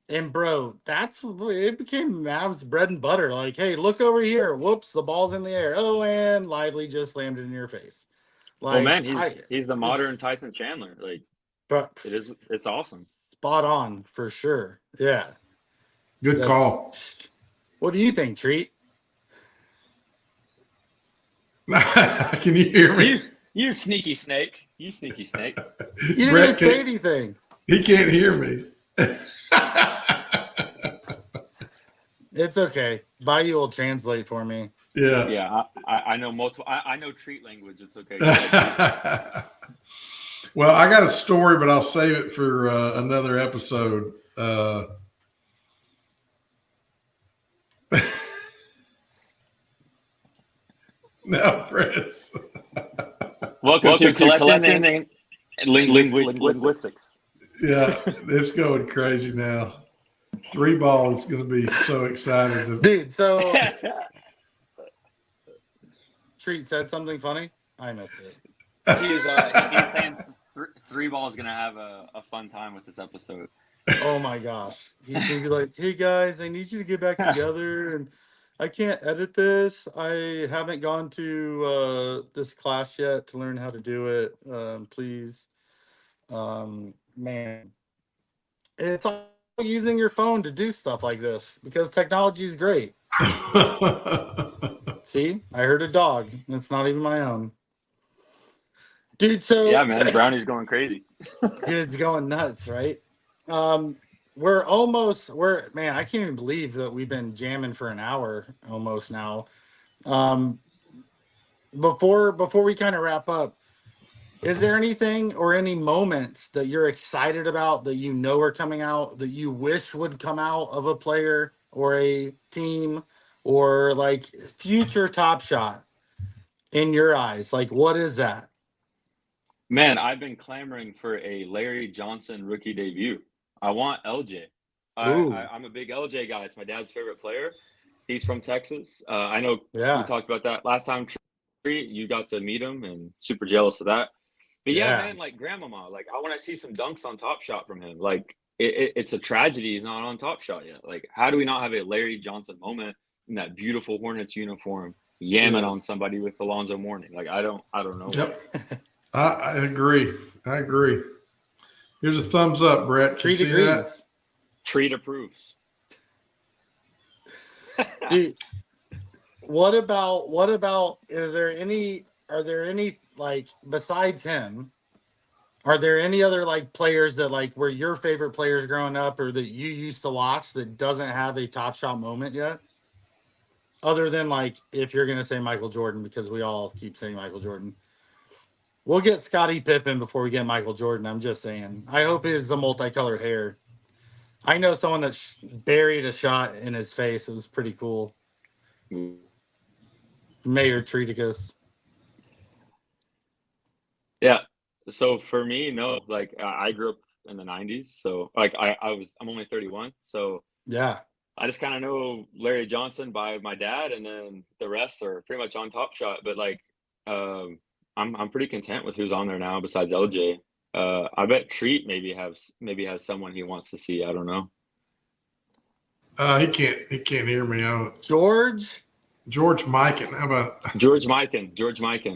And bro, it became Mavs bread and butter. Hey, look over here. Whoops, the ball's in the air. Oh, and Lively just slammed it in your face. Man, he's the modern Tyson Chandler. But it's awesome. Spot on for sure. Yeah. Good call. What do you think, Treat? Can you hear me? You sneaky snake. You sneaky snake. You didn't even say anything. He can't hear me. It's okay. Bayou will translate for me. Yeah. Yeah. I know multiple. I know Treat language. It's okay. Well, I got a story, but I'll save it for another episode. Now, Fritz. Welcome to Collectin and linguistics. Yeah, it's going crazy now. 3 ball is going to be so excited. Dude, so Treat said something funny? I missed it. He's saying 3 ball is going to have a fun time with this episode. Oh my gosh. He's gonna be like, hey guys, I need you to get back together and I can't edit this. I haven't gone to this class yet to learn how to do it. Please. Man. It's all using your phone to do stuff like this because technology is great. See, I heard a dog. And it's not even my own. Dude, so Yeah, man, Brownie's going crazy. Dude's going nuts, right? Man, I can't even believe that we've been jamming for an hour almost now. Before we kind of wrap up, is there anything or any moments that you're excited about that you know are coming out that you wish would come out of a player or a team or like future Top Shot in your eyes? Like, what is that? Man, I've been clamoring for a Larry Johnson rookie debut. I want LJ. I'm a big LJ guy. It's my dad's favorite player. He's from Texas. I know we talked about that last time. Treat, you got to meet him, and super jealous of that. But yeah, man, like grandmama, like I want to see some dunks on Top Shot from him. Like it's a tragedy he's not on Top Shot yet. Like, how do we not have a Larry Johnson moment in that beautiful Hornets uniform, yamming on somebody with Alonzo Mourning? Like, I don't know. Yep. I agree. Here's a thumbs up, Brett. Treat agrees. That? Treat approves. Dude, what about are there any like besides him, are there any other like players that like were your favorite players growing up or that you used to watch that doesn't have a Top Shot moment yet? Other than like if you're gonna say Michael Jordan, because we all keep saying Michael Jordan. We'll get Scottie Pippen before we get Michael Jordan. I'm just saying. I hope it is the multicolored hair. I know someone that buried a shot in his face. It was pretty cool. Mayor Treaticus. Yeah. So for me, no. Like I grew up in the '90s, so like I'm only 31, so yeah. I just kind of know Larry Johnson by my dad, and then the rest are pretty much on Top Shot. But like, I'm pretty content with who's on there now besides LJ. I bet Treat maybe has someone he wants to see. I don't know. He can't hear me out. George Mikan. How about George Mikan?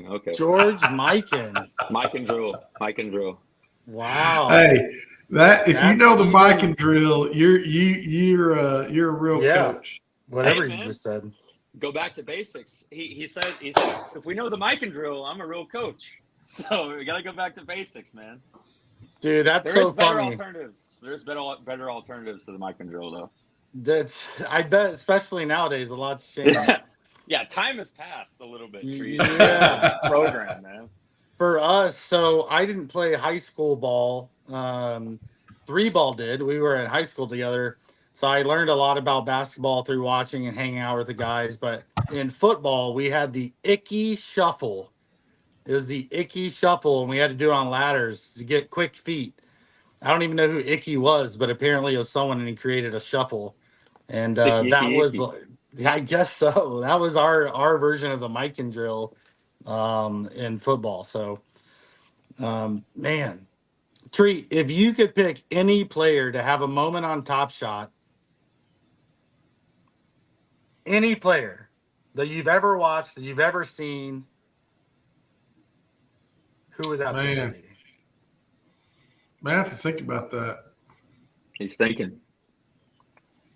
Okay. George Mikan. Mikan drill. Wow. Hey, if you know the Mikan drill, you're a real coach. Whatever you just said. Go back to basics. He said if we know the Mikan drill, I'm a real coach. So we gotta go back to basics, man. Dude, that's so funny. There's better alternatives to the Mikan drill, though. I bet, especially nowadays, a lot's changed. Yeah, time has passed a little bit. Yeah, program, man. For us, so I didn't play high school ball. 3-ball did. We were in high school together. So I learned a lot about basketball through watching and hanging out with the guys. But in football, we had the icky shuffle. It was the icky shuffle, and we had to do it on ladders to get quick feet. I don't even know who Icky was, but apparently it was someone, and he created a shuffle. And that was, I guess so. That was our version of the Mikan drill in football. So, man, Treat, if you could pick any player to have a moment on Top Shot, any player that you've ever watched, that you've ever seen, who would that be? Man, I have to think about that. He's thinking.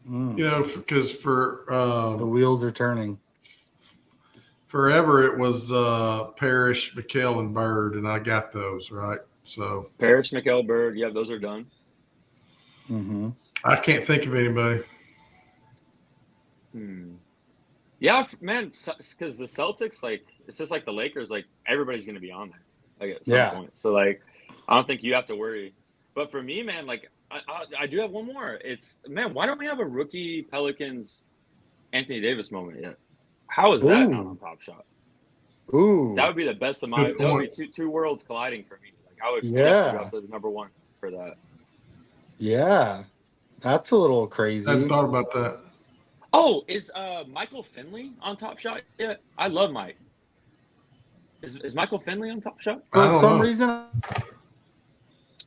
You know, because for the wheels are turning. Forever it was Parrish, McHale, and Bird, and I got those right. So Parrish, McHale, Bird, yeah, those are done. Mm-hmm. I can't think of anybody. Yeah, man, because the Celtics, like, it's just like the Lakers, like, everybody's going to be on there, like, at some point. So, like, I don't think you have to worry. But for me, man, like, I do have one more. It's, man, why don't we have a rookie Pelicans Anthony Davis moment yet? How is that not on Top Shot? Ooh. That would be the best of my – that would be two worlds colliding for me. Like, I would definitely go to number one for that. Yeah. That's a little crazy. I hadn't thought about that. Oh, is Michael Finley on Top Shot yet? I love Mike. Is Michael Finley on Top Shot? For some reason?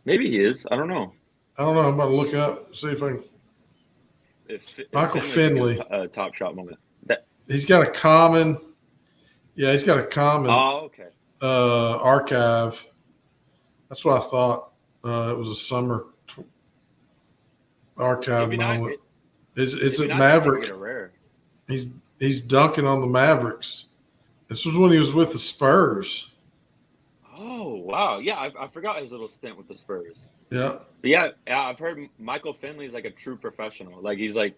Maybe he is. I don't know. I don't know. I'm about to look up, see if I can. If Michael Finley's Finley. a top shot moment. He's got a common. Yeah, he's got a common Oh, okay. archive. That's what I thought. It was a summer archive moment. It's at Maverick. Get a rare. He's dunking on the Mavericks. This was when he was with the Spurs. Oh, wow. Yeah, I forgot his little stint with the Spurs. Yeah. But yeah, I've heard Michael Finley's like a true professional. Like he's like,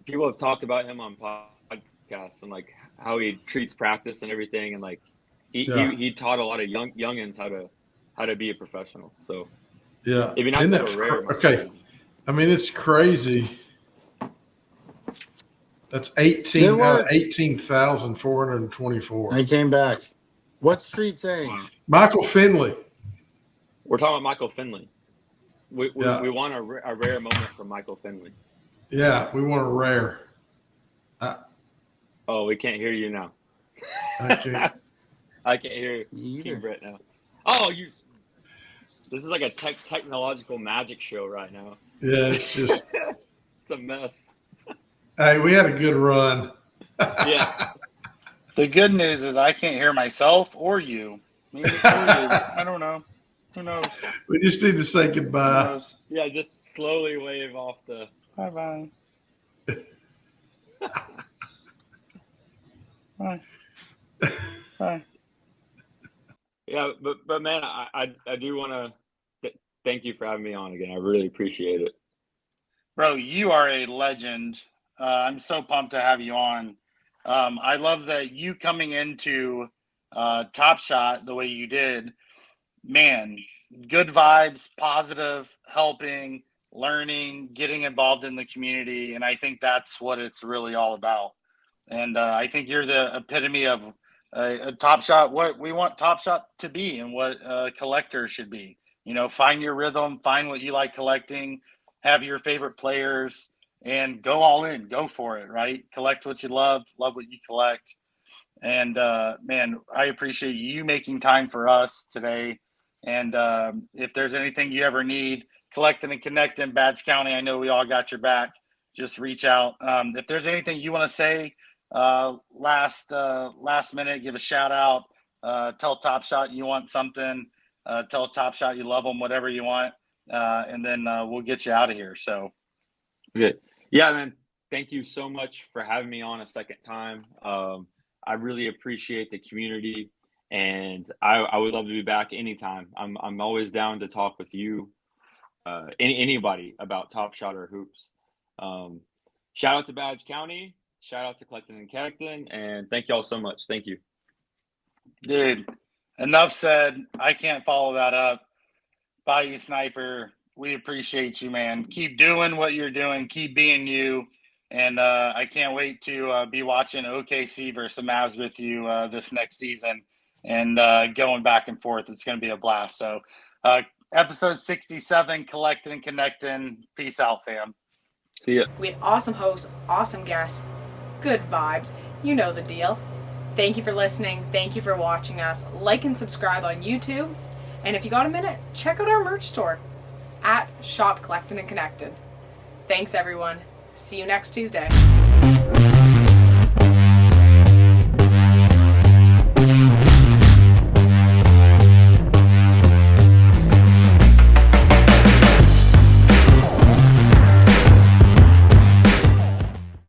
people have talked about him on podcasts and like how he treats practice and everything, and like he taught a lot of youngins how to be a professional. So yeah, if you're not rare, okay. I mean, it's crazy. That's 18 out of 18,424. I came back. What's Street saying? Michael Finley. We're talking about Michael Finley. We want a rare moment from Michael Finley. Yeah, we want a rare. Oh, we can't hear you now. I can't. I can't hear KingBrett now. Oh, this is like a technological magic show right now. Yeah, it's just it's a mess. Hey, we had a good run. Yeah. The good news is I can't hear myself or you. Maybe it's or you. I don't know. Who knows? We just need to say goodbye. Yeah, just slowly wave off the bye. Bye. Bye. Yeah, but man, I do want to thank you for having me on again. I really appreciate it. Bro, you are a legend. I'm so pumped to have you on. I love that you coming into TopShot the way you did. Man, good vibes, positive, helping, learning, getting involved in the community, and I think that's what it's really all about. And I think you're the epitome of a TopShot, what we want TopShot to be and what a collector should be. You know, find your rhythm, find what you like collecting, have your favorite players, and go all in, go for it, right? Collect what you love what you collect. And man, I appreciate you making time for us today. And if there's anything you ever need, Collectin and Connectin, Badge County, I know we all got your back. Just reach out. If there's anything you want to say, last minute, give a shout out. Tell TopShot you want something. Tell TopShot you love them, whatever you want. And then we'll get you out of here. So good. Yeah, man. Thank you so much for having me on a second time. I really appreciate the community, and I would love to be back anytime. I'm always down to talk with you, anybody about TopShot or hoops. Shout out to Badge County. Shout out to Collectin and Connectin, and thank y'all so much. Thank you. Dude, enough said. I can't follow that up. Bayou Sniper, we appreciate you, man. Keep doing what you're doing. Keep being you. And I can't wait to be watching OKC versus the Mavs with you this next season and going back and forth. It's going to be a blast. So episode 67, Collectin and Connectin. Peace out, fam. See ya. We had awesome hosts, awesome guests, good vibes. You know the deal. Thank you for listening. Thank you for watching us. Like and subscribe on YouTube. And if you got a minute, check out our merch store at Shop Collectin and Connected. Thanks, everyone. See you next Tuesday.